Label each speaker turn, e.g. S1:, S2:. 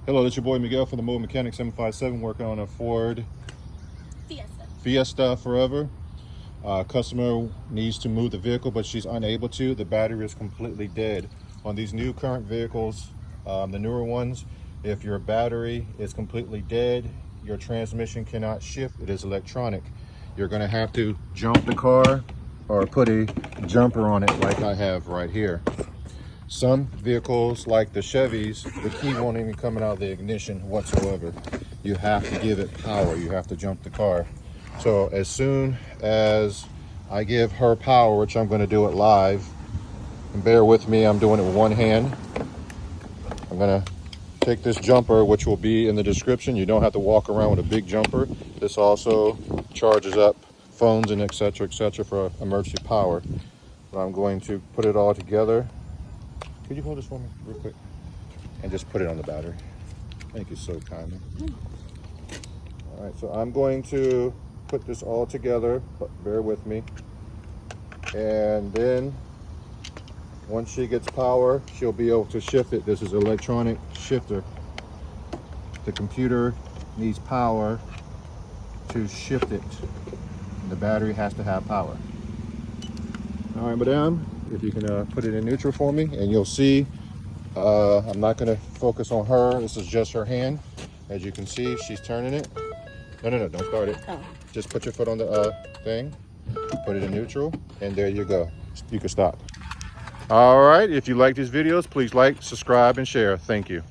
S1: Hello, it's your boy Miguel from the Mobile Mechanic 757, working on a Ford Fiesta Forever. Customer needs to move the vehicle, but she's unable to. The battery is completely dead. On these new current vehicles, the newer ones, if your battery is completely dead, your transmission cannot shift. It is electronic. You're going to have to jump the car or put a jumper on it like I have right here. Some vehicles like the Chevys, the key won't even come out of the ignition whatsoever. You have to give it power. You have to jump the car. So as soon as I give her power, which I'm going to do it live, and bear with me, I'm doing it with one hand. I'm going to take this jumper, which will be in the description. You don't have to walk around with a big jumper. This also charges up phones and etc. for emergency power. But I'm going to put it all together. Could you hold this for me real quick? And just put it on the battery. Thank you so kindly. All right, so I'm going to put this all together, but bear with me. And then once she gets power, she'll be able to shift it. This is an electronic shifter. The computer needs power to shift it. The battery has to have power. All right, madam, if you can put it in neutral for me, and you'll see I'm not going to focus on her. This is just her hand. As you can see, she's turning it. No, don't start it. Oh. Just put your foot on the thing, put it in neutral, and there you go. You can stop. All right, if you like these videos, please like, subscribe, and share. Thank you.